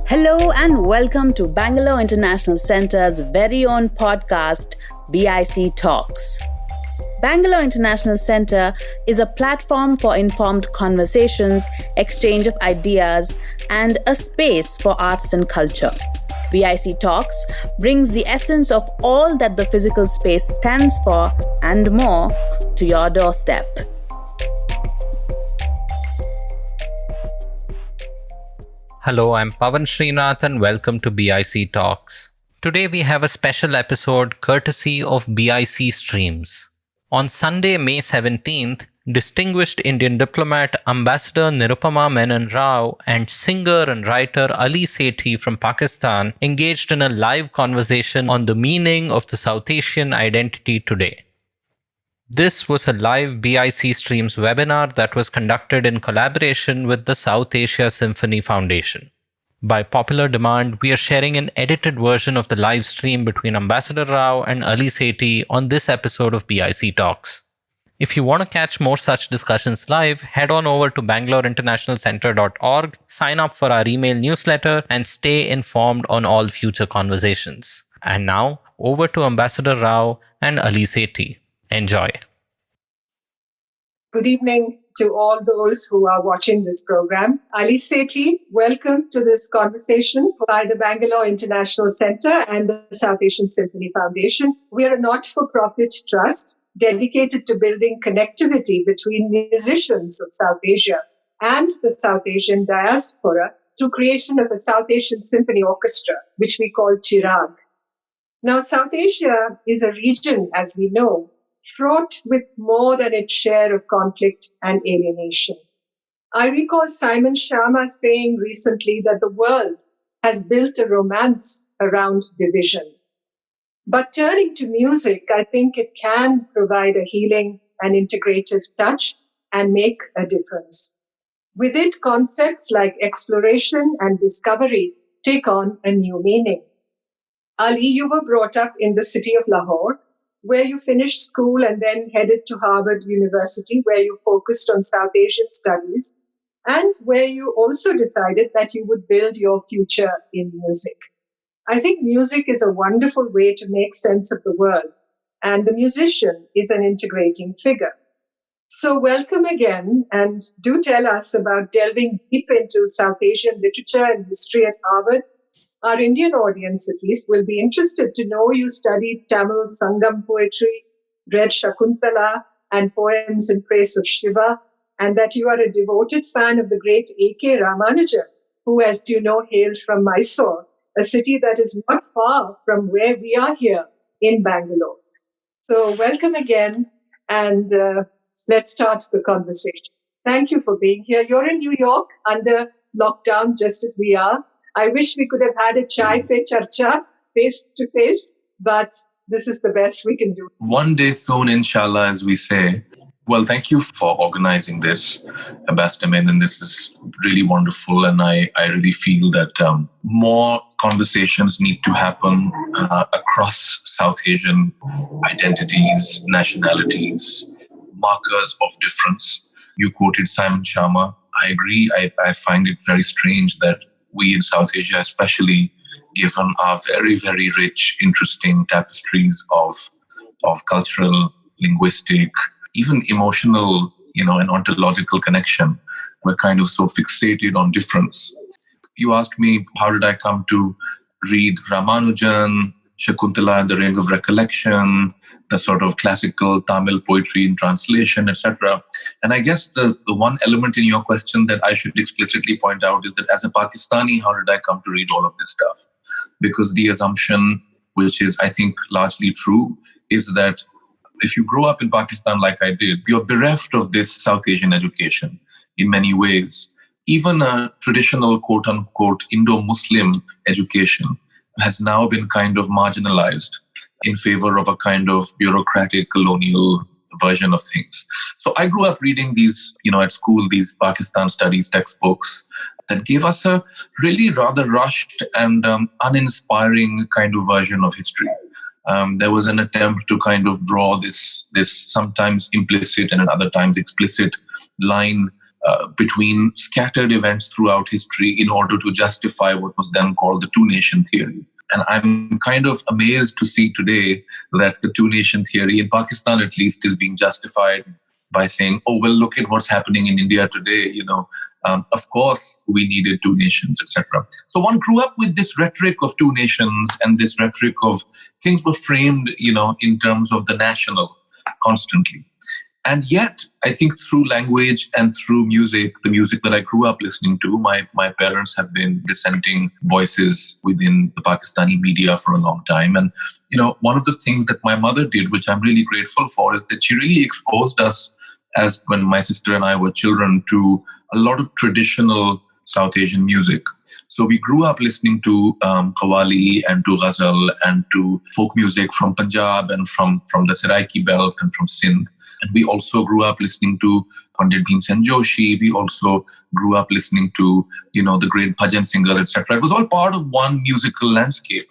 Hello and welcome to Bangalore International Centre's very own podcast, BIC Talks. Bangalore International Centre is a platform for informed conversations, exchange of ideas, and a space for arts and culture. BIC Talks brings the essence of all that the physical space stands for and more to your doorstep. Hello, I'm Pawan Srinath and welcome to BIC Talks. Today we have a special episode courtesy of BIC Streams. On Sunday, May 17th, distinguished Indian diplomat Ambassador Nirupama Menon Rao and singer and writer Ali Sethi from Pakistan engaged in a live conversation on the meaning of the South Asian identity today. This was a live BIC Streams webinar that was conducted in collaboration with the South Asian Symphony Foundation. By popular demand, we are sharing an edited version of the live stream between Ambassador Rao and Ali Sethi on this episode of BIC Talks. If you want to catch more such discussions live, head on over to bangaloreinternationalcentre.org, sign up for our email newsletter, and stay informed on all future conversations. And now, over to Ambassador Rao and Ali Sethi. Enjoy. Good evening to all those who are watching this program. Ali Sethi, welcome to this conversation by the Bangalore International Centre and the South Asian Symphony Foundation. We are a not-for-profit trust dedicated to building connectivity between musicians of South Asia and the South Asian diaspora through creation of a South Asian Symphony Orchestra, which we call Chirag. Now, South Asia is a region, as we know, fraught with more than its share of conflict and alienation. I recall Simon Sharma saying recently that the world has built a romance around division. But turning to music, I think it can provide a healing and integrative touch and make a difference. With it, concepts like exploration and discovery take on a new meaning. Ali, you were brought up in the city of Lahore, where you finished school and then headed to Harvard University, where you focused on South Asian studies, and where you also decided that you would build your future in music. I think music is a wonderful way to make sense of the world, and the musician is an integrating figure. So welcome again, and do tell us about delving deep into South Asian literature and history at Harvard. Our Indian audience, at least, will be interested to know you studied Tamil Sangam poetry, read Shakuntala and poems in praise of Shiva, and that you are a devoted fan of the great A.K. Ramanujan, who, as you know, hailed from Mysore, a city that is not far from where we are here in Bangalore. So welcome again, and let's start the conversation. Thank you for being here. You're in New York under lockdown, just as we are. I wish we could have had a chai pe charcha face to face, but this is the best we can do. One day soon, inshallah, as we say. Well, thank you for organizing this, Ambassador Menon. This is really wonderful, and I really feel that more conversations need to happen across South Asian identities, nationalities, markers of difference. You quoted Simon Sharma. I agree. I find it very strange that we in South Asia, especially given our very, very rich, interesting tapestries of cultural, linguistic, even emotional, and ontological connection, we're kind of so fixated on difference. You asked me, how did I come to read Ramanujan, Shakuntala and the Ring of Recollection, the sort of classical Tamil poetry in translation, etc. And I guess the one element in your question that I should explicitly point out is that as a Pakistani, how did I come to read all of this stuff? Because the assumption, which is, I think, largely true, is that if you grow up in Pakistan like I did, you're bereft of this South Asian education in many ways. Even a traditional, quote-unquote, Indo-Muslim education has now been kind of marginalized in favor of a kind of bureaucratic colonial version of things. So I grew up reading these, at school, these Pakistan studies textbooks that gave us a really rather rushed and uninspiring kind of version of history. There was an attempt to kind of draw this sometimes implicit and at other times explicit line between scattered events throughout history in order to justify what was then called the two-nation theory. And I'm kind of amazed to see today that the two-nation theory, in Pakistan at least, is being justified by saying, oh, well, look at what's happening in India today. Of course, we needed two nations, etc. So one grew up with this rhetoric of two nations and this rhetoric of things were framed, in terms of the national constantly. And yet, I think through language and through music, the music that I grew up listening to, my parents have been dissenting voices within the Pakistani media for a long time. And, one of the things that my mother did, which I'm really grateful for, is that she really exposed us, as when my sister and I were children, to a lot of traditional South Asian music. So we grew up listening to Qawwali and to Ghazal and to folk music from Punjab and from the Saraiki belt and from Sindh. And we also grew up listening to Pandit Bhimsen Joshi. We also grew up listening to, the great bhajan singers, etc. It was all part of one musical landscape.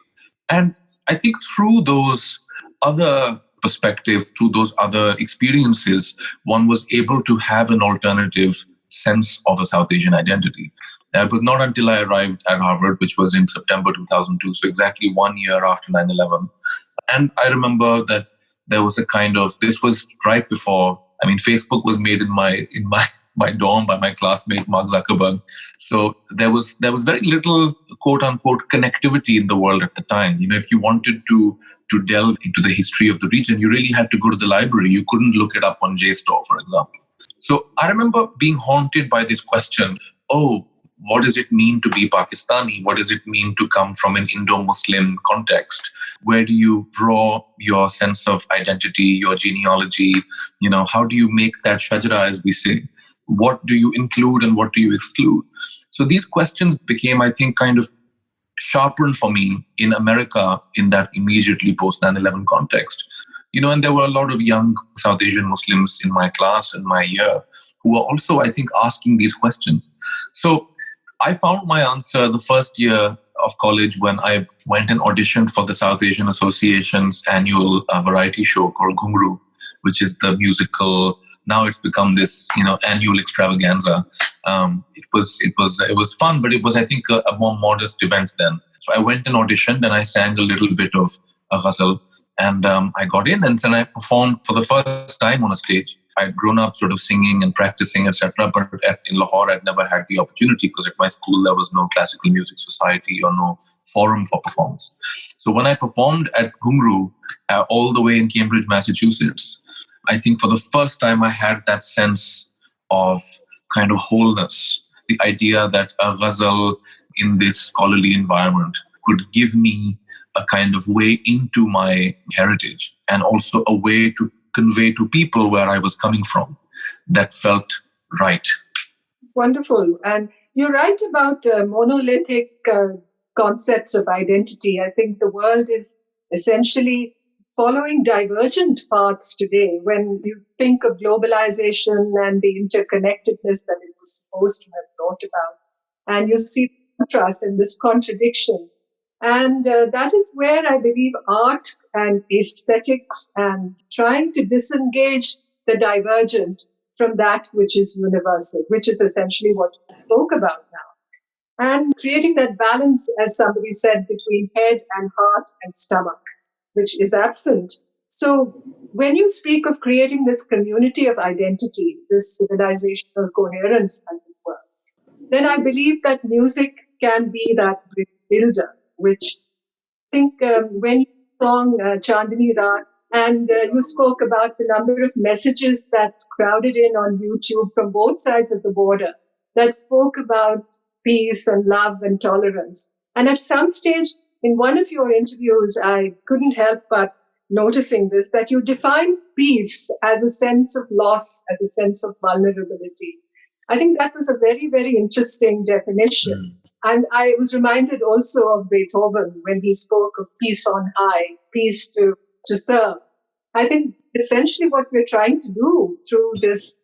And I think through those other perspectives, through those other experiences, one was able to have an alternative sense of a South Asian identity. It was not until I arrived at Harvard, which was in September 2002, so exactly 1 year after 9/11. And I remember that there was a this was right before, Facebook was made in my dorm by my classmate, Mark Zuckerberg. So there was very little, quote unquote, connectivity in the world at the time. If you wanted to delve into the history of the region, you really had to go to the library. You couldn't look it up on JSTOR, for example. So I remember being haunted by this question, what does it mean to be Pakistani? What does it mean to come from an Indo-Muslim context? Where do you draw your sense of identity, your genealogy? How do you make that shajara, as we say? What do you include and what do you exclude? So these questions became, I think, kind of sharpened for me in America in that immediately post 9/11 context. And there were a lot of young South Asian Muslims in my class in my year who were also, I think, asking these questions. So I found my answer the first year of college when I went and auditioned for the South Asian Association's annual variety show called Ghungru, which is the musical. Now it's become this, annual extravaganza. It was fun, but it was, I think, a more modest event then. So I went and auditioned and I sang a little bit of a ghazal, and I got in, and then I performed for the first time on a stage. I'd grown up sort of singing and practicing, etc. But in Lahore, I'd never had the opportunity because at my school, there was no classical music society or no forum for performance. So when I performed at Ghungru, all the way in Cambridge, Massachusetts, I think for the first time, I had that sense of kind of wholeness. The idea that a ghazal in this scholarly environment could give me a kind of way into my heritage and also a way to convey to people where I was coming from that felt right. Wonderful. And you're right about monolithic concepts of identity. I think the world is essentially following divergent paths today. When you think of globalization and the interconnectedness that it was supposed to have brought about, and you see contrast and this contradiction. And that is where I believe art and aesthetics and trying to disengage the divergent from that which is universal, which is essentially what we spoke about now. And creating that balance, as somebody said, between head and heart and stomach, which is absent. So when you speak of creating this community of identity, this civilizational coherence, as it were, then I believe that music can be that builder, which I think when you song Chandni Raat, and you spoke about the number of messages that crowded in on YouTube from both sides of the border that spoke about peace and love and tolerance. And at some stage in one of your interviews, I couldn't help but noticing this, that you define peace as a sense of loss, as a sense of vulnerability. I think that was a very, very interesting definition. And I was reminded also of Beethoven when he spoke of peace on high, peace to serve. I think essentially what we're trying to do through this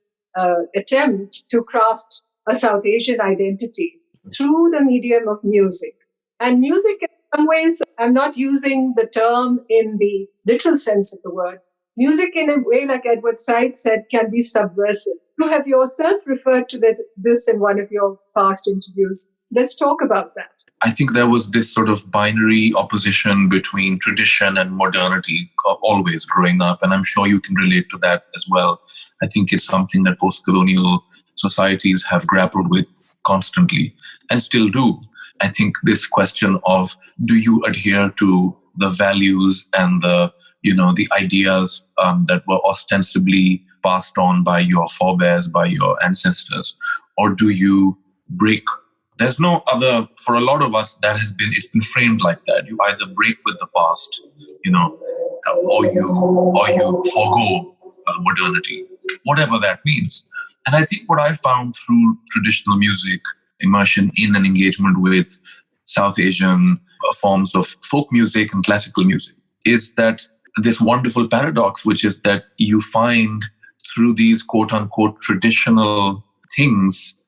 attempt to craft a South Asian identity through the medium of music. And music some ways, I'm not using the term in the literal sense of the word. Music, in a way, like Edward Said said, can be subversive. You have yourself referred to this in one of your past interviews. Let's talk about that. I think there was this sort of binary opposition between tradition and modernity always growing up. And I'm sure you can relate to that as well. I think it's something that post-colonial societies have grappled with constantly and still do. I think this question of, do you adhere to the values and the ideas that were ostensibly passed on by your forebears, by your ancestors, or do you break? There's no other, for a lot of us, it's been framed like that. You either break with the past, or you forego modernity, whatever that means. And I think what I found through traditional music, immersion in and engagement with South Asian forms of folk music and classical music, is that this wonderful paradox, which is that you find through these quote unquote traditional things,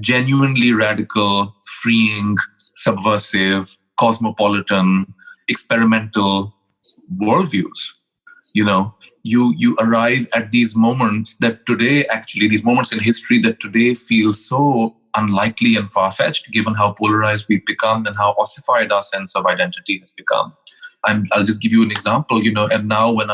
genuinely radical, freeing, subversive, cosmopolitan, experimental worldviews. You arrive at these moments that today, actually, these moments in history that today feel so unlikely and far-fetched, given how polarized we've become and how ossified our sense of identity has become. I'll just give you an example, and now when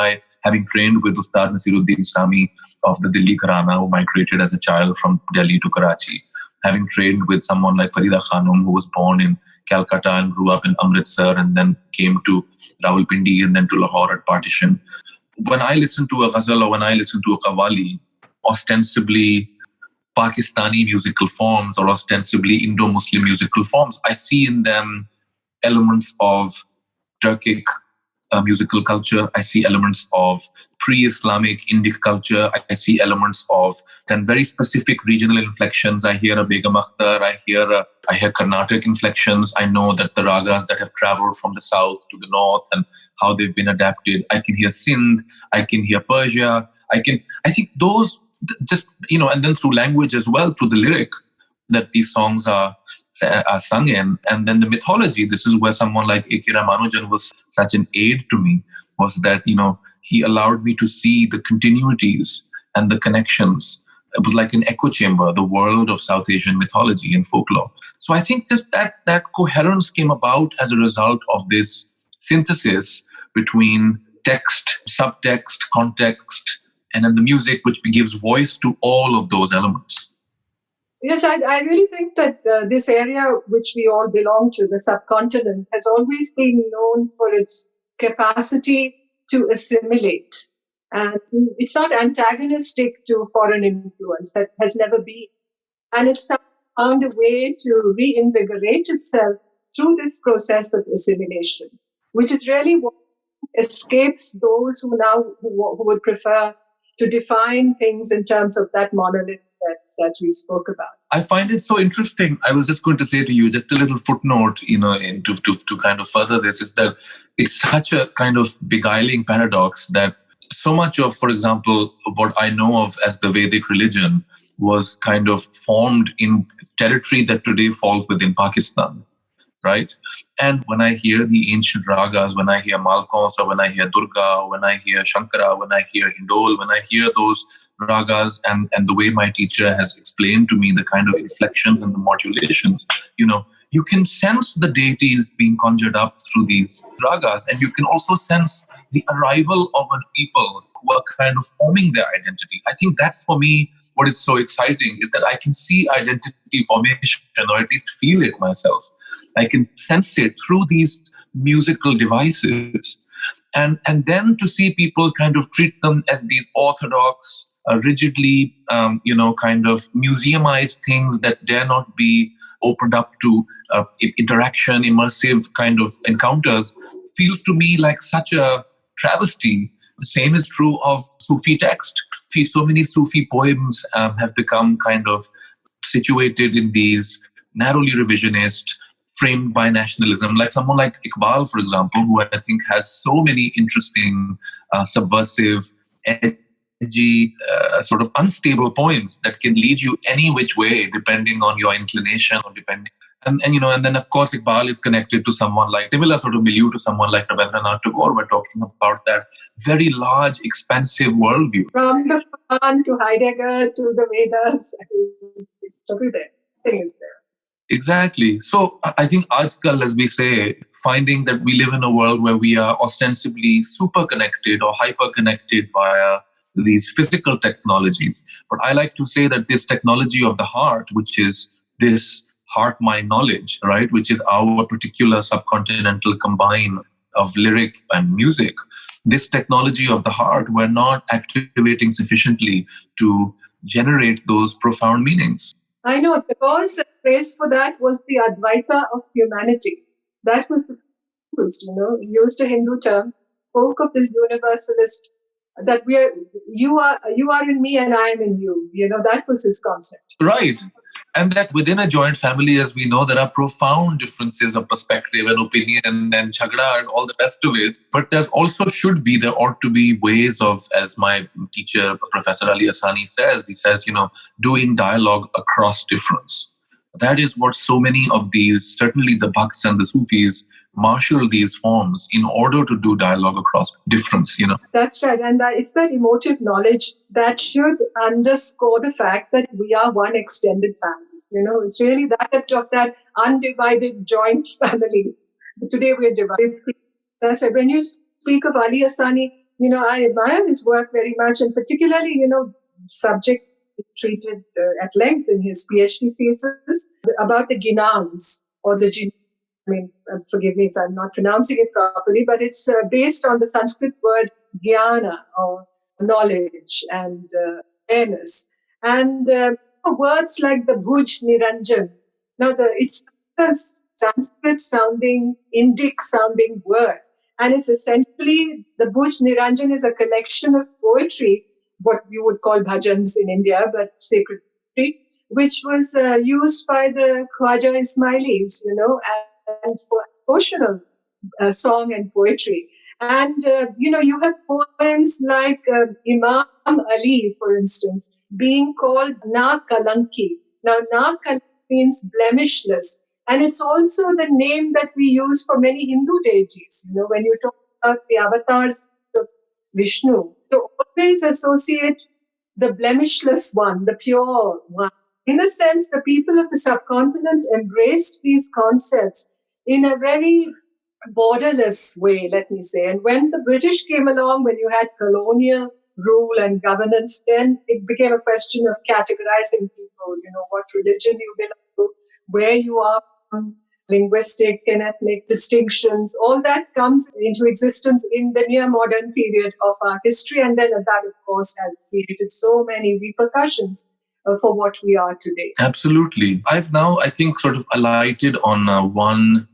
having trained with Ustad Nasiruddin Islami of the Delhi Gharana, who migrated as a child from Delhi to Karachi, having trained with someone like Farida Khanum, who was born in Calcutta and grew up in Amritsar and then came to Rawalpindi and then to Lahore at partition. When I listen to a ghazal or when I listen to a qawwali, ostensibly Pakistani musical forms or ostensibly Indo-Muslim musical forms, I see in them elements of Turkic musical culture. I see elements of pre-Islamic Indic culture. I see elements of then very specific regional inflections. I hear a Begum Akhtar. I hear Carnatic inflections. I know that the ragas that have traveled from the south to the north and how they've been adapted. I can hear Sindh. I can hear Persia. I think those just, and then through language as well, through the lyric that these songs are sung in, and then the mythology. This is where someone like A.K. Ramanujan was such an aid to me, was that, he allowed me to see the continuities and the connections. It was like an echo chamber, the world of South Asian mythology and folklore. So I think just that coherence came about as a result of this synthesis between text, subtext, context, and then the music, which gives voice to all of those elements. Yes, I really think that this area which we all belong to, the subcontinent, has always been known for its capacity to assimilate. And it's not antagonistic to foreign influence. That has never been. And it's found a way to reinvigorate itself through this process of assimilation, which is really what escapes those who would prefer to define things in terms of that monolith that you spoke about. I find it so interesting. I was just going to say to you, just a little footnote, to kind of further this, is that it's such a kind of beguiling paradox that so much of, for example, what I know of as the Vedic religion was kind of formed in territory that today falls within Pakistan, right? And when I hear the ancient ragas, when I hear Malkons, or when I hear Durga, when I hear Shankara, when I hear Hindol, when I hear those ragas and the way my teacher has explained to me the kind of inflections and the modulations, you can sense the deities being conjured up through these ragas, and you can also sense the arrival of a people who are kind of forming their identity. I think that's, for me, what is so exciting, is that I can see identity formation, or at least feel it myself. I can sense it through these musical devices. And then to see people kind of treat them as these orthodox, rigidly, kind of museumized things that dare not be opened up to interaction, immersive kind of encounters, feels to me like such a travesty. The same is true of Sufi text. So many Sufi poems have become kind of situated in these narrowly revisionist, framed by nationalism, like someone like Iqbal, for example, who I think has so many interesting, subversive, edgy, sort of unstable poems that can lead you any which way, depending on your inclination or depending. And then of course Iqbal is connected to someone like similar sort of milieu to someone like Rabindranath Tagore. We're talking about that very large, expansive worldview. From the Quran to Heidegger to the Vedas, it's everywhere. Everything is there. Exactly. So I think Ajkal, as we say, finding that we live in a world where we are ostensibly super connected or hyper connected via these physical technologies. But I like to say that this technology of the heart, which is this heart-mind knowledge, right, which is our particular subcontinental combine of lyric and music, this technology of the heart, we're not activating sufficiently to generate those profound meanings. I know, because the phrase for that was the Advaita of humanity. That was the used, used a Hindu term, spoke of this universalist, that you are in me and I am in you. That was his concept. Right. And that within a joint family, as we know, there are profound differences of perspective and opinion and jhagda and all the rest of it. But there ought to be ways of, as my teacher, Professor Ali Asani says, he says, doing dialogue across difference. That is what so many of these, certainly the Bhakts and the Sufis, marshal these forms in order to do dialogue across difference, That's right. And it's that emotive knowledge that should underscore the fact that we are one extended family. It's really that of that undivided joint family. Today we're divided. That's right. When you speak of Ali Asani, I admire his work very much, and particularly, subject treated at length in his PhD thesis about the ginans or the forgive me if I'm not pronouncing it properly, but it's based on the Sanskrit word jnana, or knowledge and awareness. And words like the bhuj niranjan. Now, it's a Sanskrit-sounding, Indic-sounding word. And it's essentially, the bhuj niranjan is a collection of poetry, what you would call bhajans in India, but sacred poetry, which was used by the Khwaja Ismailis, and for devotional song and poetry. And, you have poems like Imam Ali, for instance, being called Na Kalanki. Now, Na Kalanki means blemishless. And it's also the name that we use for many Hindu deities. When you talk about the avatars of Vishnu, you always associate the blemishless one, the pure one. In a sense, the people of the subcontinent embraced these concepts in a very borderless way, let me say. And when the British came along, when you had colonial rule and governance, then it became a question of categorizing people, what religion you belong to, where you are from, linguistic and ethnic distinctions. All that comes into existence in the near modern period of our history. And then that, of course, has created so many repercussions for what we are today. Absolutely. I've now, I think, sort of alighted on one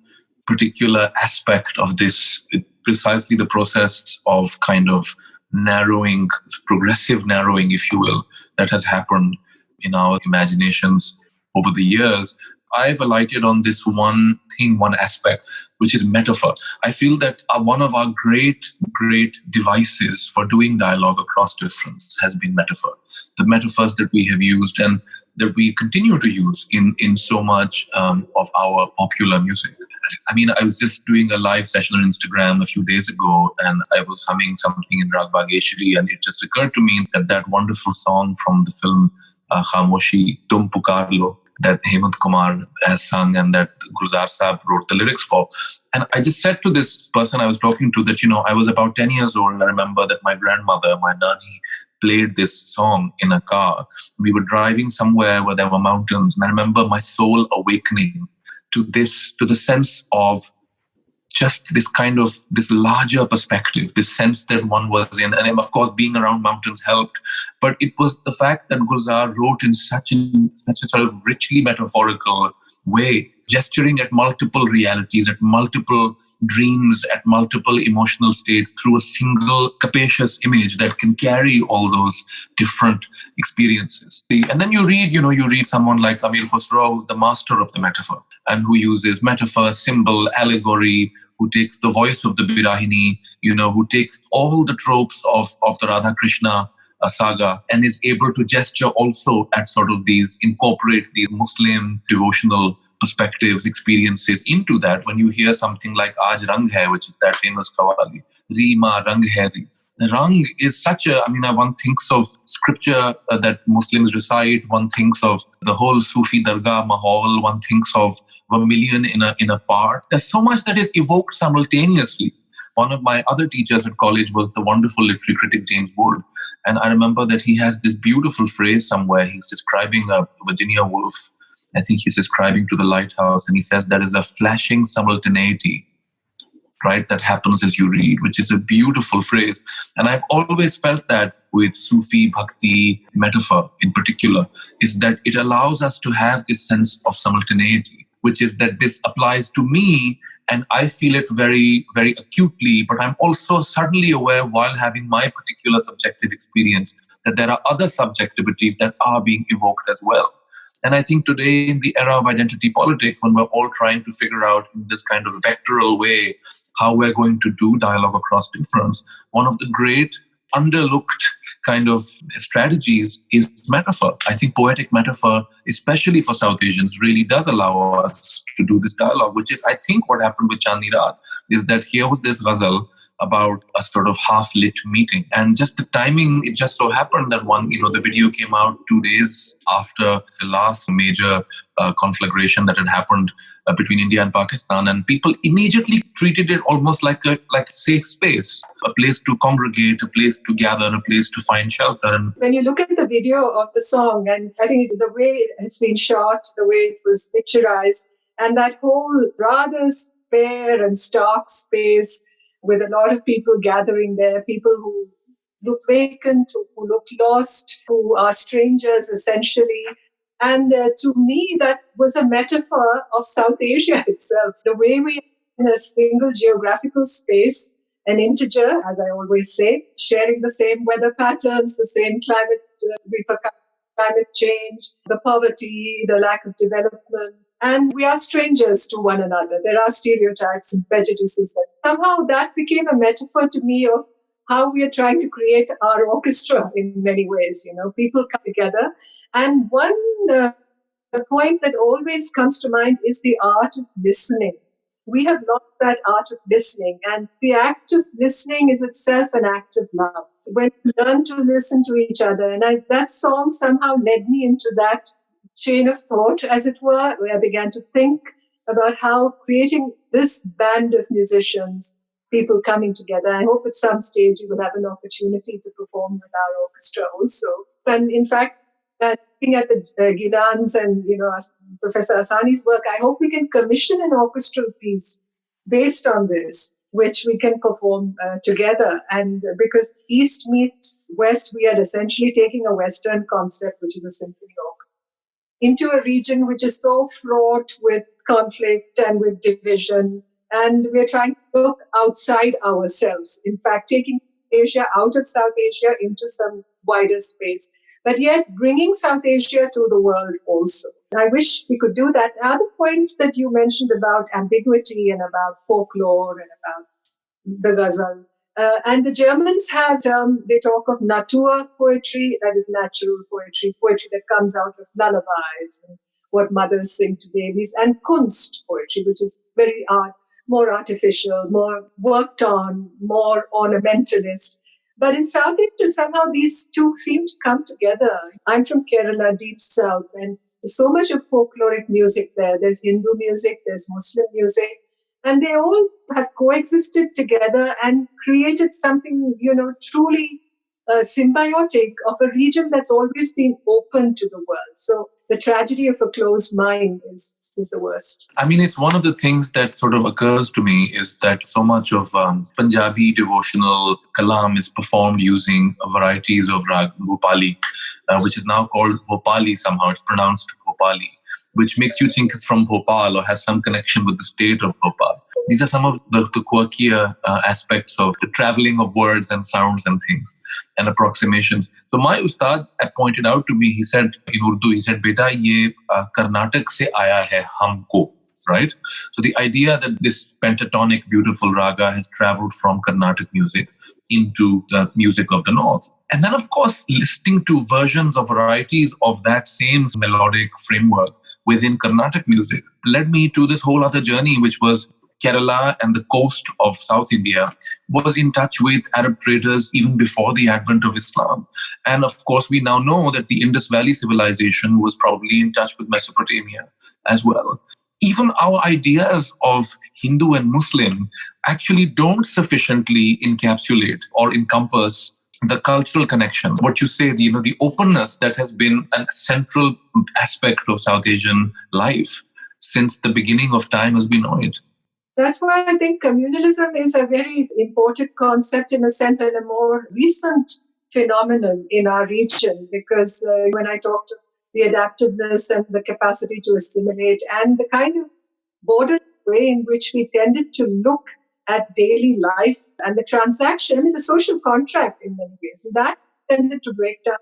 particular aspect of this, precisely the process of kind of narrowing, progressive narrowing, if you will, that has happened in our imaginations over the years. I've alighted on this one thing, one aspect, which is metaphor. I feel that one of our great devices for doing dialogue across difference has been metaphor. The metaphors that we have used and that we continue to use in so much of our popular music. I was just doing a live session on Instagram a few days ago, and I was humming something in Rag Bageshwari, and it just occurred to me that wonderful song from the film Khamoshi, Tum Pukar Lo, that Hemant Kumar has sung and that Gulzar Saab wrote the lyrics for. And I just said to this person I was talking to that, I was about 10 years old, and I remember that my grandmother, my nani, played this song in a car. We were driving somewhere where there were mountains, and I remember my soul awakening to the sense of just this larger perspective, this sense that one was in. And of course, being around mountains helped. But it was the fact that Gulzar wrote in such a sort of richly metaphorical way, gesturing at multiple realities, at multiple dreams, at multiple emotional states through a single capacious image that can carry all those different experiences. And then you read someone like Amir Khusro, who's the master of the metaphor, and who uses metaphor, symbol, allegory, who takes the voice of the Birahini, who takes all the tropes of the Radha Krishna saga and is able to gesture also at sort of incorporate these Muslim devotional perspectives, experiences into that. When you hear something like Aaj Rang Hai, which is that famous Qawwali, Reema Rang Hai Re. Rang is such a, one thinks of scripture that Muslims recite, one thinks of the whole Sufi Dargah Mahal, one thinks of vermilion in a park. There's so much that is evoked simultaneously. One of my other teachers at college was the wonderful literary critic James Wood. And I remember that he has this beautiful phrase somewhere. He's describing Virginia Woolf. I think he's describing To the Lighthouse. And he says there is a flashing simultaneity, right, that happens as you read, which is a beautiful phrase. And I've always felt that with Sufi Bhakti metaphor in particular, is that it allows us to have this sense of simultaneity, which is that this applies to me and I feel it very, very acutely, but I'm also suddenly aware while having my particular subjective experience that there are other subjectivities that are being evoked as well. And I think today, in the era of identity politics, when we're all trying to figure out in this kind of vectoral way how we're going to do dialogue across difference, one of the great underlooked kind of strategies is metaphor. I think poetic metaphor, especially for South Asians, really does allow us to do this dialogue, which is, I think, what happened with Chandni Raat, is that here was this ghazal about a sort of half-lit meeting. And just the timing, it just so happened that the video came out 2 days after the last major conflagration that had happened between India and Pakistan. And people immediately treated it almost like a safe space, a place to congregate, a place to gather, a place to find shelter. And when you look at the video of the song, and I think the way it has been shot, the way it was picturized, and that whole rather spare and stark space with a lot of people gathering there, people who look vacant, who look lost, who are strangers essentially. And to me, that was a metaphor of South Asia itself. The way we are in a single geographical space, an integer, as I always say, sharing the same weather patterns, the same climate change, the poverty, the lack of development. And we are strangers to one another. There are stereotypes and prejudices. Somehow that became a metaphor to me of how we are trying to create our orchestra in many ways. People come together. And one point that always comes to mind is the art of listening. We have lost that art of listening. And the act of listening is itself an act of love. When we learn to listen to each other. And that song somehow led me into that chain of thought, as it were, where I began to think about how creating this band of musicians, people coming together. I hope at some stage you will have an opportunity to perform with our orchestra also. And in fact, looking at the Gilans and Professor Asani's work, I hope we can commission an orchestral piece based on this, which we can perform together. And because East meets West, we are essentially taking a Western concept, which is a symphony orchestra, into a region which is so fraught with conflict and with division. And we're trying to look outside ourselves. In fact, taking Asia out of South Asia into some wider space, but yet bringing South Asia to the world also. I wish we could do that. Other points that you mentioned about ambiguity and about folklore and about the ghazal. And the Germans have, they talk of Natur poetry, that is natural poetry, poetry that comes out of lullabies and what mothers sing to babies, and Kunst poetry, which is very more artificial, more worked on, more ornamentalist. But in South Asia, somehow these two seem to come together. I'm from Kerala, deep south, and there's so much of folkloric music there. There's Hindu music, there's Muslim music. And they all have coexisted together and created something, truly symbiotic of a region that's always been open to the world. So the tragedy of a closed mind is the worst. It's one of the things that sort of occurs to me is that so much of Punjabi devotional kalam is performed using varieties of rag Bhopali, which is now called Bhopali somehow. It's pronounced Bhopali, which makes you think it's from Bhopal or has some connection with the state of Bhopal. These are some of the quirkier aspects of the traveling of words and sounds and things and approximations. So my ustad pointed out to me, he said in Urdu, Beta, ye Karnataka se aaya hai humko, right? So the idea that this pentatonic, beautiful raga has traveled from Carnatic music into the music of the North. And then, of course, listening to versions of varieties of that same melodic framework within Carnatic music led me to this whole other journey, which was Kerala and the coast of South India was in touch with Arab traders even before the advent of Islam. And of course, we now know that the Indus Valley civilization was probably in touch with Mesopotamia as well. Even our ideas of Hindu and Muslim actually don't sufficiently encapsulate or encompass the cultural connection. What you say, the openness that has been a central aspect of South Asian life since the beginning of time as we know it. That's why I think communalism is a very important concept in a sense and a more recent phenomenon in our region, because when I talked of the adaptiveness and the capacity to assimilate and the kind of bordered way in which we tended to look at daily life and the transaction, the social contract in many ways, and that tended to break down,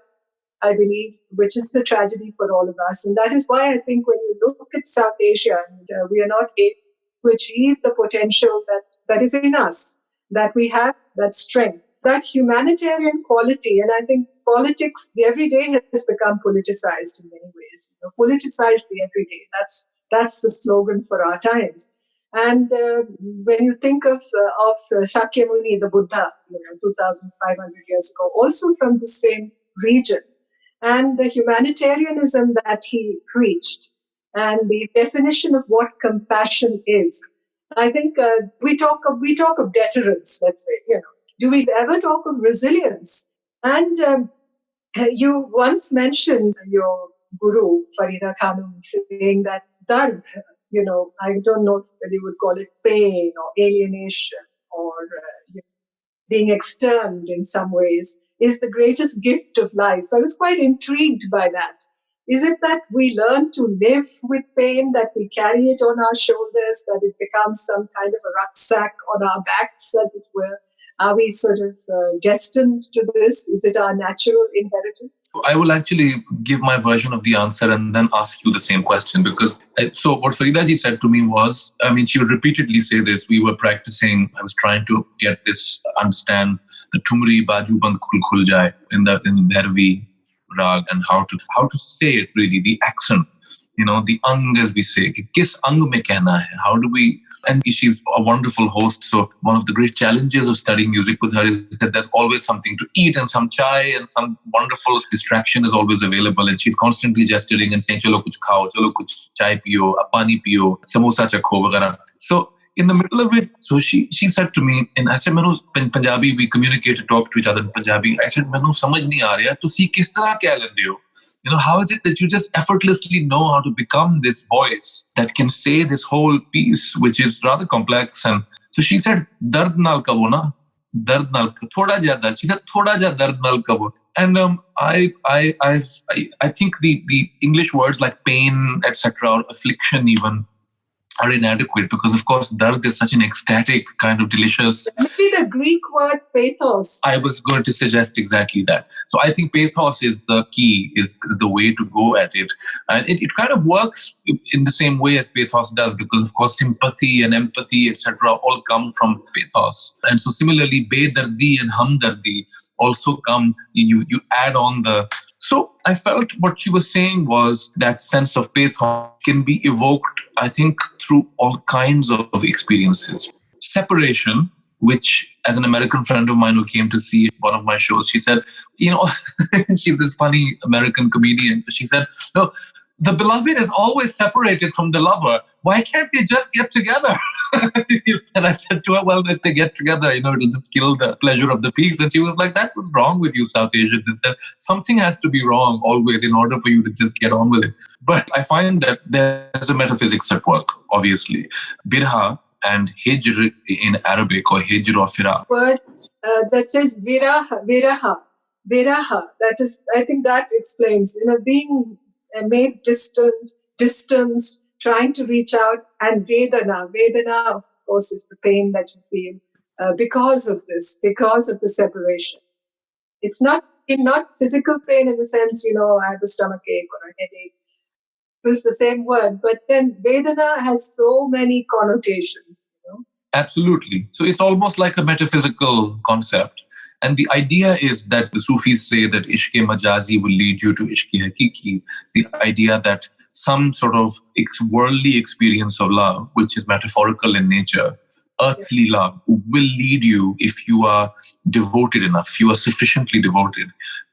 I believe, which is the tragedy for all of us. And that is why I think when you look at South Asia, and we are not able to achieve the potential that is in us, that we have that strength, that humanitarian quality. And I think politics, the everyday has become politicized in many ways. Politicize the everyday. That's the slogan for our times. And when you think of Sakyamuni, the Buddha, 2,500 years ago, also from the same region, and the humanitarianism that he preached, and the definition of what compassion is. I think we talk of deterrence, let's say. Do we ever talk of resilience? And you once mentioned your guru, Farida Khanum, saying that dard, I don't know if you would call it pain or alienation or being externed in some ways, is the greatest gift of life. I was quite intrigued by that. Is it that we learn to live with pain, that we carry it on our shoulders, that it becomes some kind of a rucksack on our backs, as it were? Are we sort of destined to this? Is it our natural inheritance? I will actually give my version of the answer and then ask you the same question, because so what Farida ji said to me was, she would repeatedly say this. We were practicing, I was trying to get this, understand the Tumri Baju Band Khul Khul Jai in the Bhairavi rag, and how to say it really, the accent, the ang, as we say, kis ang mein kehna hai, how do we. And she's a wonderful host. So one of the great challenges of studying music with her is that there's always something to eat and some chai and some wonderful distraction is always available. And she's constantly gesturing and saying, chalo kuch khao, chalo kuch chai piyo, pani piyo, samosa chakho, vagara. So in the middle of it, so she said to me, and I said, Manu, in Punjabi, we communicate and talk to each other in Punjabi. I said, Manu, samajh nahi aa raha, to see kis tarah kya lende ho? How is it that you just effortlessly know how to become this voice that can say this whole piece, which is rather complex? And so she said, dard nal kavo na, dard nal, thoda ja dard. She said, thoda ja dard nal kavo. And I think the English words like pain, etc., or affliction even, are inadequate, because of course dard is such an ecstatic kind of delicious. Maybe the Greek word pathos. I was going to suggest exactly that. So I think pathos is the key, is the way to go at it. And it kind of works in the same way as pathos does, because of course sympathy and empathy, etc., all come from pathos. And so similarly, bedardi and hamdardi also come, you add on the. So I felt what she was saying was that sense of pathos can be evoked, I think, through all kinds of experiences. Separation, which as an American friend of mine who came to see one of my shows, she said, she's this funny American comedian. So she said, no, the beloved is always separated from the lover. Why can't they just get together? And I said to her, well, if they get together, it'll just kill the pleasure of the piece. And she was like, that's what's wrong with you, South Asian, is that something has to be wrong always in order for you to just get on with it. But I find that there's a metaphysics at work, obviously. Birha and hijr in Arabic, or hijr or firaq. Word that says viraha. That is, I think that explains, being made distanced, trying to reach out, and Vedana. Vedana, of course, is the pain that you feel because of the separation. It's not physical pain in the sense, I have a stomach ache or a headache. It was the same word, but then Vedana has so many connotations. Absolutely. So it's almost like a metaphysical concept. And the idea is that the Sufis say that ishq-e majazi will lead you to ishq-e hakiki. The idea that some sort of worldly experience of love, which is metaphorical in nature, earthly love, will lead you, if you are devoted enough, if you are sufficiently devoted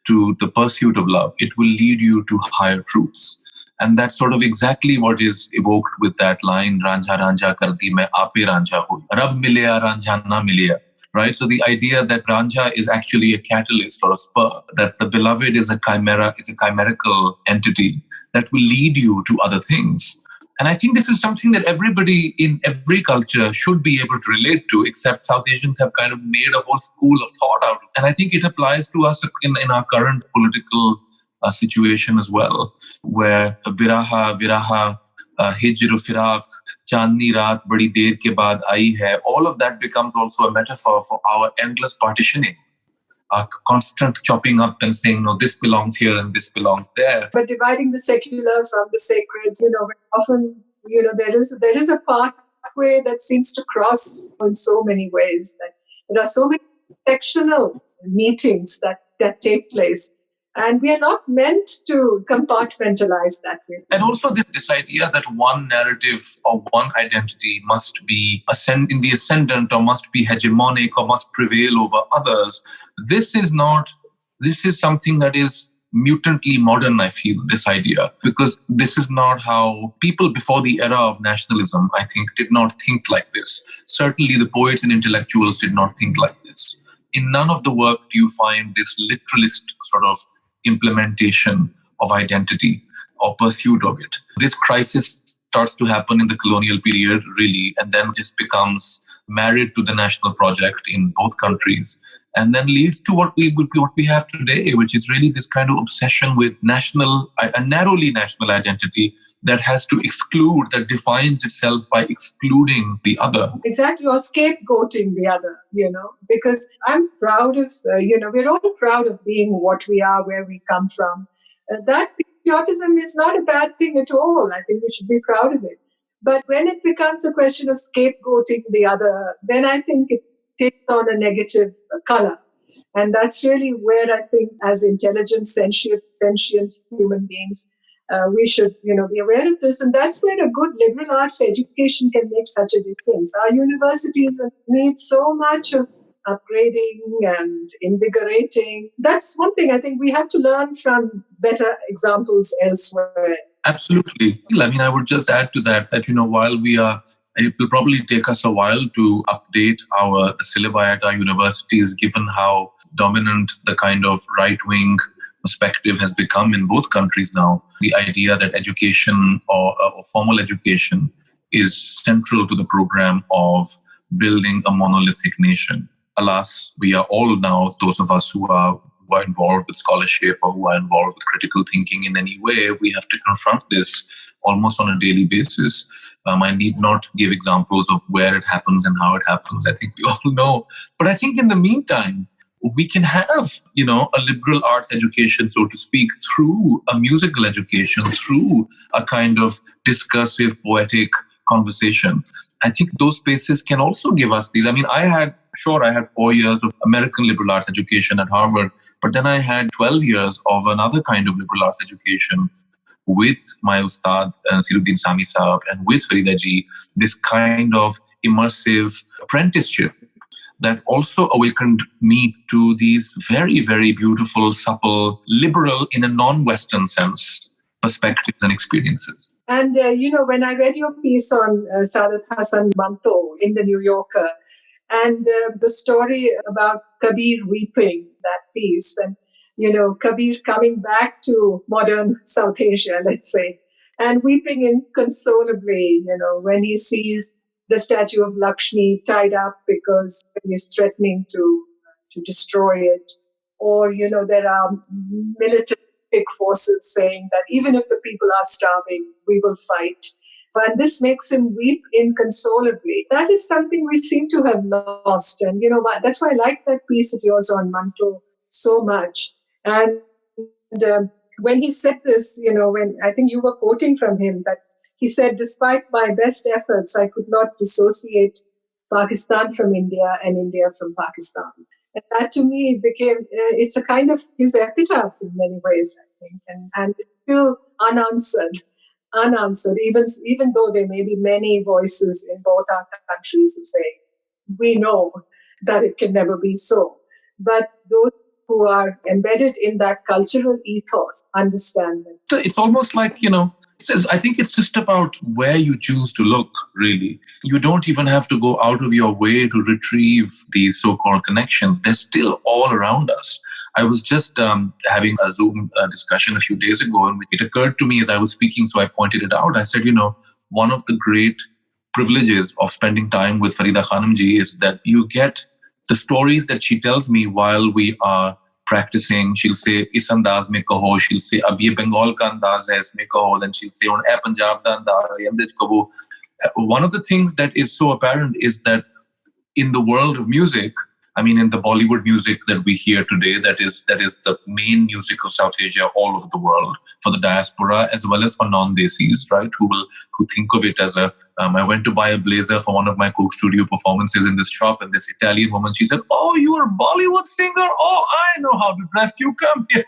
to the pursuit of love, it will lead you to higher truths. And that's sort of exactly what is evoked with that line, Ranjha Ranjha Kardi Main Aape Ranjha Hui. Rab Milya Ranjha Na Milya. Right? So the idea that Ranjha is actually a catalyst or a spur, that the beloved is a chimera, is a chimerical entity that will lead you to other things. And I think this is something that everybody in every culture should be able to relate to, except South Asians have kind of made a whole school of thought out of it. And I think it applies to us in our current political situation as well, where Viraha, Hijr, Firaq, Chandni Raat, Badi Der ke baad aayi hai, all of that becomes also a metaphor for our endless partitioning, our constant chopping up and saying, no, this belongs here and this belongs there. But dividing the secular from the sacred, often, there is a pathway that seems to cross in so many ways. That there are so many sectional meetings that take place. And we are not meant to compartmentalize that way. And also this idea that one narrative or one identity must be in the ascendant or must be hegemonic or must prevail over others. This is something that is mutantly modern, I feel, this idea, because this is not how people before the era of nationalism, I think, did not think like this. Certainly the poets and intellectuals did not think like this. In none of the work do you find this literalist sort of implementation of identity or pursuit of it. This crisis starts to happen in the colonial period, really, and then just becomes married to the national project in both countries, and then leads to what we have today, which is really this kind of obsession with a narrowly national identity that has to exclude, that defines itself by excluding the other. Exactly, or scapegoating the other, because I'm proud of, we're all proud of being what we are, where we come from. That patriotism is not a bad thing at all. I think we should be proud of it. But when it becomes a question of scapegoating the other, then I think it takes on a negative color. And that's really where I think as intelligent, sentient human beings, we should, be aware of this. And that's where a good liberal arts education can make such a difference. Our universities need so much of upgrading and invigorating. That's one thing I think we have to learn from better examples elsewhere. Absolutely. I mean, I would just add to that, while it will probably take us a while to update the syllabi at our universities, given how dominant the kind of right-wing perspective has become in both countries now. The idea that education or formal education is central to the program of building a monolithic nation. Alas, we are all now, those of us who are involved with scholarship or who are involved with critical thinking in any way, we have to confront this almost on a daily basis. I need not give examples of where it happens and how it happens. I think we all know. But I think in the meantime, we can have, a liberal arts education, so to speak, through a musical education, through a kind of discursive, poetic conversation. I think those spaces can also give us these. I mean, I had 4 years of American liberal arts education at Harvard, but then I had 12 years of another kind of liberal arts education with my Ustad, Siruddin Sami Saab, and with Farida Ji, this kind of immersive apprenticeship that also awakened me to these very, very beautiful, supple, liberal in a non-Western sense perspectives and experiences. And, when I read your piece on Saadat Hasan Manto in the New Yorker, and the story about Kabir weeping, that piece, and, Kabir coming back to modern South Asia, let's say, and weeping inconsolably, when he sees the statue of Lakshmi tied up because he's threatening to destroy it. Or, there are military forces saying that even if the people are starving, we will fight. And this makes him weep inconsolably. That is something we seem to have lost. And, that's why I like that piece of yours on Manto so much. And when he said this, when I think you were quoting from him, that he said, despite my best efforts, I could not dissociate Pakistan from India and India from Pakistan. And that to me became, it's a kind of his epitaph in many ways, I think, and it's still unanswered. unanswered, even though there may be many voices in both our countries who say, we know that it can never be so. But those who are embedded in that cultural ethos understand it. It's almost like, I think it's just about where you choose to look, really. You don't even have to go out of your way to retrieve these so-called connections. They're still all around us. I was just having a Zoom discussion a few days ago, and it occurred to me as I was speaking, so I pointed it out. I said, one of the great privileges of spending time with Farida Khanamji is that you get the stories that she tells me while we are practicing. She'll say, is andaz mein kaho. She'll say, ab ye Bengal ka andaz hai, isme kaho. Then she'll say, eh Punjab da andaz hai, andaj kaho. One of the things that is so apparent is that in the world of music, in the Bollywood music that we hear today, that is the main music of South Asia all over the world, for the diaspora as well as for non-Desis, right? Who think of it as I went to buy a blazer for one of my Coke Studio performances in this shop, and this Italian woman, she said, "Oh, you are a Bollywood singer? Oh, I know how to dress. You come here,"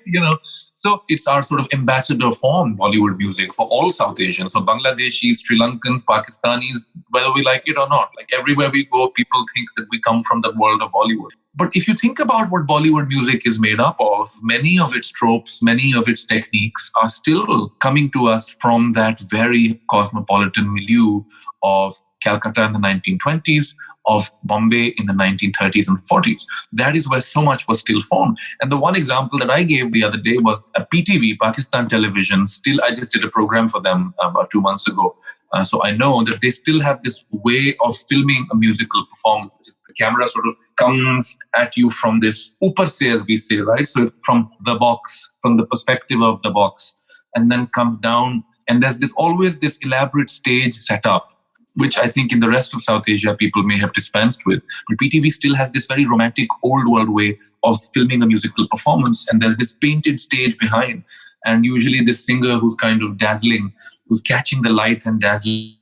So it's our sort of ambassador form, Bollywood music, for all South Asians, for Bangladeshis, Sri Lankans, Pakistanis, whether we like it or not. Like everywhere we go, people think that we come from the world of Bollywood. But if you think about what Bollywood music is made up of, many of its tropes, many of its techniques are still coming to us from that very cosmopolitan milieu of Calcutta in the 1920s, of Bombay in the 1930s and 40s. That is where so much was still formed. And the one example that I gave the other day was a PTV, Pakistan Television. Still, I just did a program for them about 2 months ago. So I know that they still have this way of filming a musical performance. The camera sort of comes at you from this upar se, as we say, right? So from the box, from the perspective of the box, and then comes down. And there's always this elaborate stage setup, which I think in the rest of South Asia, people may have dispensed with. But PTV still has this very romantic old world way of filming a musical performance. And there's this painted stage behind. And usually this singer who's kind of dazzling, who's catching the light and dazzling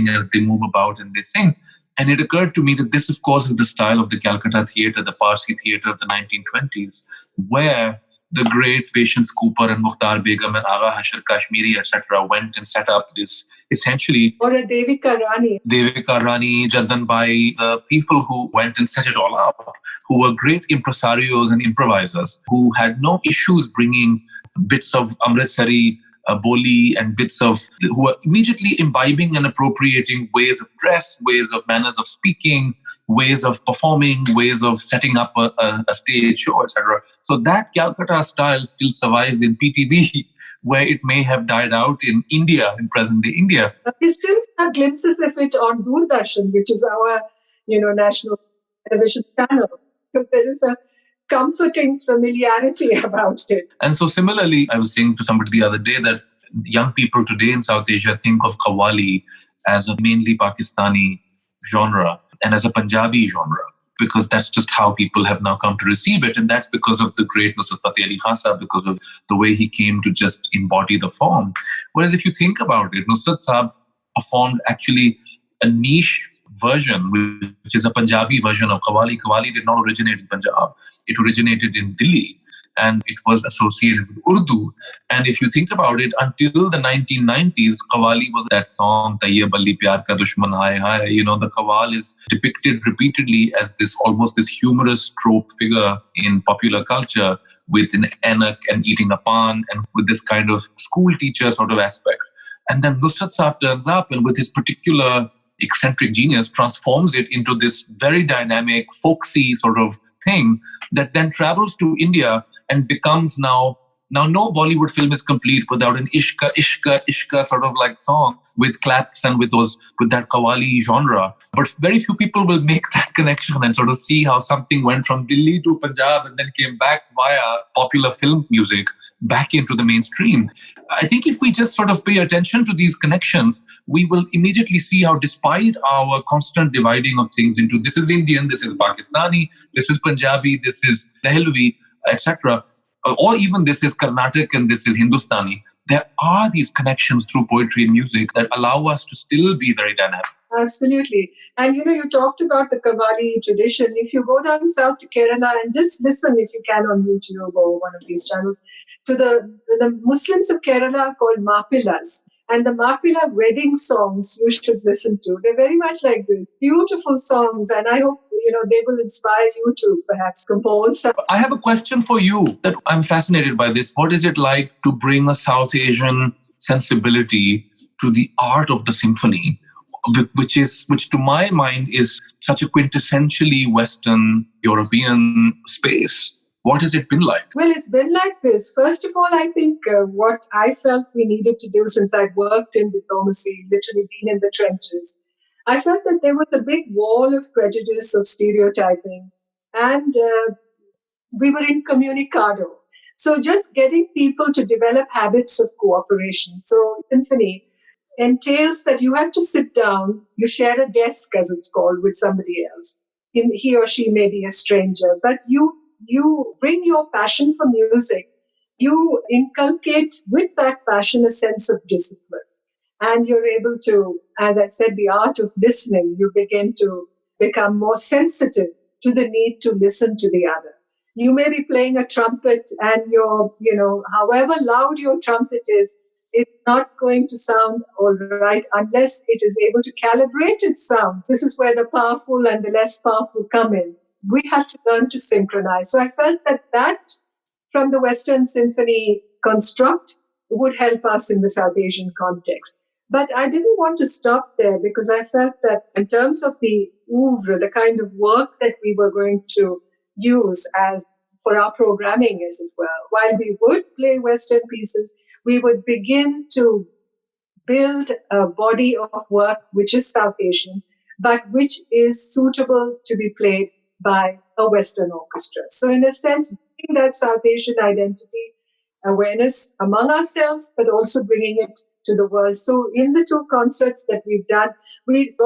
as they move about and they sing. And it occurred to me that this, of course, is the style of the Calcutta theatre, the Parsi theatre of the 1920s, where the great Patience Cooper and Mukhtar Begum and Agha Hashar Kashmiri, etc., went and set up this essentially... Or a Devika Rani. Devika Rani, Jaddan Bai, the people who went and set it all up, who were great impresarios and improvisers, who had no issues bringing bits of Amritsari Boli and bits of, who were immediately imbibing and appropriating ways of dress, ways of manners of speaking, ways of performing, ways of setting up a stage show, etc. So that Calcutta style still survives in PTV, where it may have died out in India, in present-day India. But we still have glimpses of it on Doordarshan, which is our, national television channel, because there is a comforting familiarity about it. And so similarly, I was saying to somebody the other day that young people today in South Asia think of Qawwali as a mainly Pakistani genre and as a Punjabi genre, because that's just how people have now come to receive it. And that's because of the great Nusrat Fateh Ali Khan Sahab, because of the way he came to just embody the form. Whereas if you think about it, Nusrat Sahab performed actually a niche version, which is a Punjabi version of Qawwali. Qawwali did not originate in Punjab. It originated in Delhi, and it was associated with Urdu. And if you think about it, until the 1990s, Qawwali was that song, Tayyab Ali Pyar Ka Dushman Hai Hai. The Qawwal is depicted repeatedly as this almost this humorous trope figure in popular culture, with an anak and eating a pan, and with this kind of school teacher sort of aspect. And then Nusrat Sahab turns up, and with his particular eccentric genius, transforms it into this very dynamic, folksy sort of thing that then travels to India and becomes now no Bollywood film is complete without an ishka, ishka, ishka sort of like song with claps and with that Qawwali genre. But very few people will make that connection and sort of see how something went from Delhi to Punjab and then came back via popular film music back into the mainstream. I think if we just sort of pay attention to these connections, we will immediately see how, despite our constant dividing of things into this is Indian, this is Pakistani, this is Punjabi, this is Dehlvi, etc., or even this is Carnatic and this is Hindustani, there are these connections through poetry and music that allow us to still be very dynamic. Absolutely. And you talked about the Qawwali tradition. If you go down south to Kerala and just listen, if you can, on YouTube or one of these channels, to the Muslims of Kerala are called Mapilas. And the Mapila wedding songs you should listen to. They're very much like this. Beautiful songs. And I hope, they will inspire you to perhaps compose some. I have a question for you that I'm fascinated by this. What is it like to bring a South Asian sensibility to the art of the symphony, which to my mind is such a quintessentially Western European space? What has it been like? Well, it's been like this. First of all, I think what I felt we needed to do, since I'd worked in diplomacy, literally been in the trenches, I felt that there was a big wall of prejudice, of stereotyping, and we were incommunicado. So just getting people to develop habits of cooperation. So symphony entails that you have to sit down, you share a desk, as it's called, with somebody else. He or she may be a stranger, but you bring your passion for music. You inculcate with that passion a sense of discipline. And you're able to, as I said, the art of listening, you begin to become more sensitive to the need to listen to the other. You may be playing a trumpet and however loud your trumpet is, it's not going to sound all right unless it is able to calibrate its sound. This is where the powerful and the less powerful come in. We have to learn to synchronize. So I felt that from the Western symphony construct would help us in the South Asian context. But I didn't want to stop there, because I felt that in terms of the oeuvre, the kind of work that we were going to use as for our programming, as it were, while we would play Western pieces, we would begin to build a body of work which is South Asian, but which is suitable to be played by a Western orchestra. So in a sense, bringing that South Asian identity, awareness among ourselves, but also bringing it to the world. So in the two concerts that we've done, we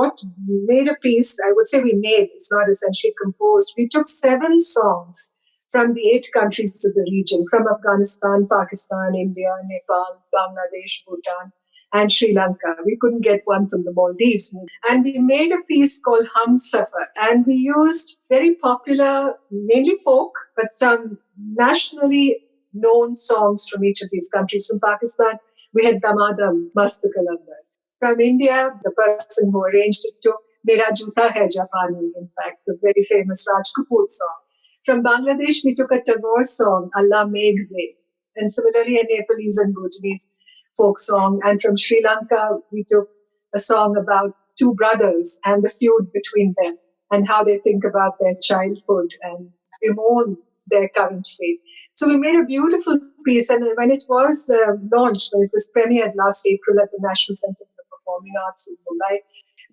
made a piece. I would say it's not essentially composed. We took 7 songs from the 8 countries of the region, from Afghanistan, Pakistan, India, Nepal, Bangladesh, Bhutan, and Sri Lanka. We couldn't get one from the Maldives. And we made a piece called Hum Safar. And we used very popular, mainly folk, but some nationally known songs from each of these countries. From Pakistan, we had Damadam, Mast Kalandar. From India, the person who arranged it took Mera Juta Hai Japani, in fact, the very famous Raj Kapoor song. From Bangladesh, we took a Tagore song, Allah Megh De, and similarly a Nepalese and Bhutanese folk song. And from Sri Lanka, we took a song about 2 brothers and the feud between them and how they think about their childhood and bemoan their current fate. So we made a beautiful piece, and when it was launched, when it was premiered last April at the National Center for the Performing Arts in Mumbai,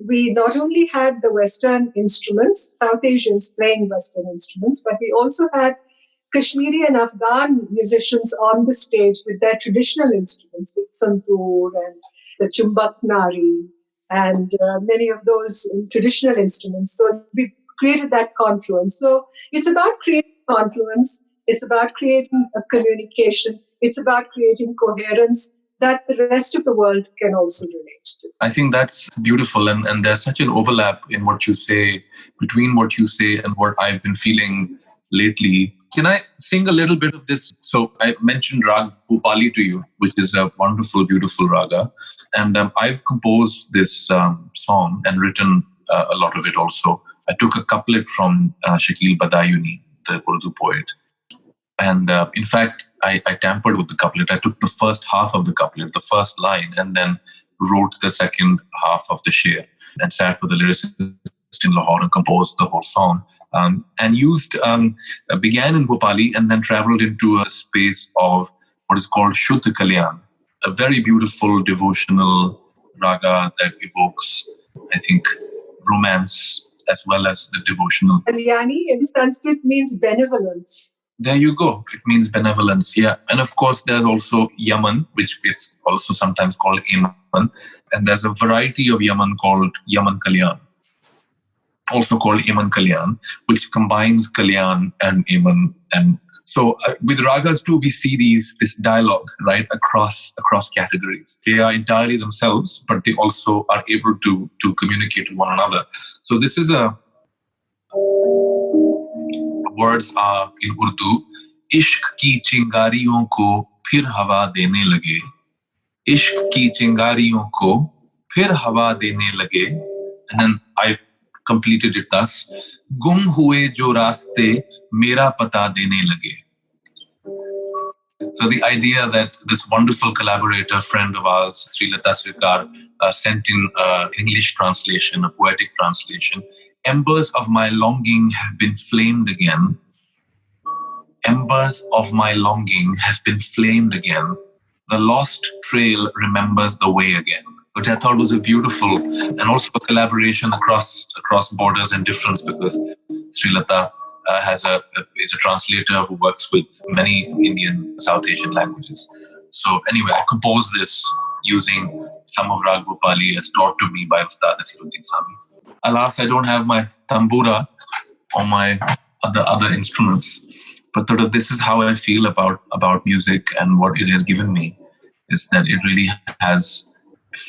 we not only had the Western instruments, South Asians playing Western instruments, but we also had Kashmiri and Afghan musicians on the stage with their traditional instruments, with santoor and the chumbak nari and many of those traditional instruments. So we created that confluence. So it's about creating confluence. It's about creating a communication. It's about creating coherence that the rest of the world can also relate to. I think that's beautiful. And there's such an overlap in what you say, between what you say and what I've been feeling lately. Can I sing a little bit of this? So I mentioned Rag Bhupali to you, which is a wonderful, beautiful raga. And I've composed this song and written a lot of it also. I took a couplet from Shakil Badayuni, the Urdu poet. And in fact, I tampered with the couplet. I took the first half of the couplet, the first line, and then wrote the second half of the sher and sat with the lyricist in Lahore and composed the whole song. And began in Bhopali and then traveled into a space of what is called Shuddha Kalyan, a very beautiful devotional raga that evokes, I think, romance as well as the devotional. Kalyani in Sanskrit means benevolence. There you go. It means benevolence, yeah. And of course, there's also Yaman, which is also sometimes called Yaman. And there's a variety of Yaman called Yaman Kalyan, also called Yaman Kalyan, which combines Kalyan and Yaman. And so with ragas too, we see this dialogue, right, across categories. They are entirely themselves, but they also are able to communicate to one another. So this is words are in Urdu, Ishq ki chingariyon ko phir hawa dene lage. इश्क की चिंगारियों को फिर हवा देने लगे. And then I completed it thus. गुम हुए जो रास्ते मेरा पता देने लगे. So the idea that this wonderful collaborator, friend of ours, Srilata Srikar, sent in English translation, a poetic translation. Embers of my longing have been flamed again. Embers of my longing have been flamed again. The lost trail remembers the way again. Which I thought was a beautiful and also a collaboration across borders and difference, because Srilata is a translator who works with many Indian South Asian languages. So anyway, I composed this using some of Rag Bhopali as taught to me by Ustad Nasiruddin Sami. Alas, I don't have my tambura or my other instruments, but sort of this is how I feel about music and what it has given me, is that it really has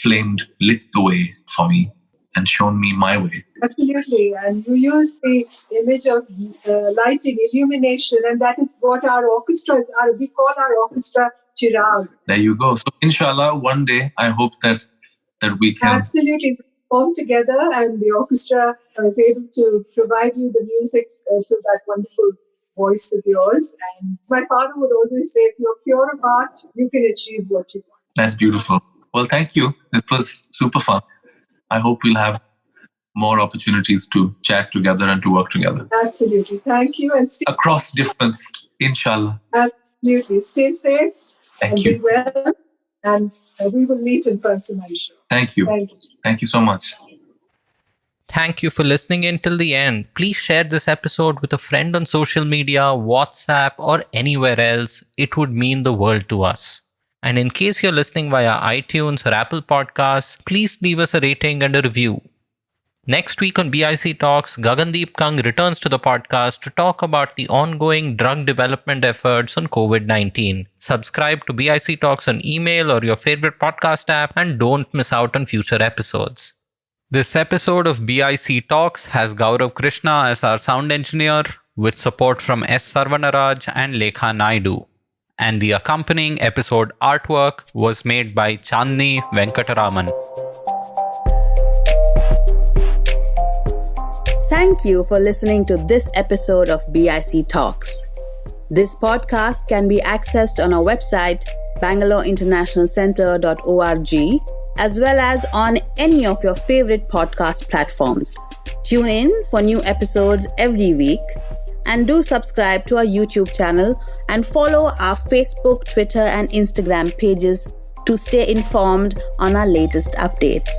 lit the way for me and shown me my way. Absolutely. And you use the image of lighting, illumination, and that is what our orchestras are. We call our orchestra Chirag. There you go. So inshallah, one day, I hope that we can... Absolutely. Form together, and the orchestra is able to provide you the music to that wonderful voice of yours. And my father would always say, if you're pure of heart, you can achieve what you want. That's beautiful. Well, thank you. This was super fun. I hope we'll have more opportunities to chat together and to work together. Absolutely. Thank you. And across difference, inshallah. Absolutely. Stay safe. Thank you. Be well. And we will meet in person, I'm sure. Thank you. Thank you so much. Thank you for listening in till the end. Please share this episode with a friend on social media, WhatsApp, or anywhere else. It would mean the world to us. And in case you're listening via iTunes or Apple Podcasts, please leave us a rating and a review. Next week on BIC Talks, Gagandeep Kang returns to the podcast to talk about the ongoing drug development efforts on COVID-19. Subscribe to BIC Talks on email or your favorite podcast app and don't miss out on future episodes. This episode of BIC Talks has Gaurav Krishna as our sound engineer, with support from S. Sarvanaraj and Lekha Naidu. And the accompanying episode artwork was made by Chandni Venkataraman. Thank you for listening to this episode of BIC Talks. This podcast can be accessed on our website, bangaloreinternationalcentre.org, as well as on any of your favorite podcast platforms. Tune in for new episodes every week. And do subscribe to our YouTube channel and follow our Facebook, Twitter, and Instagram pages to stay informed on our latest updates.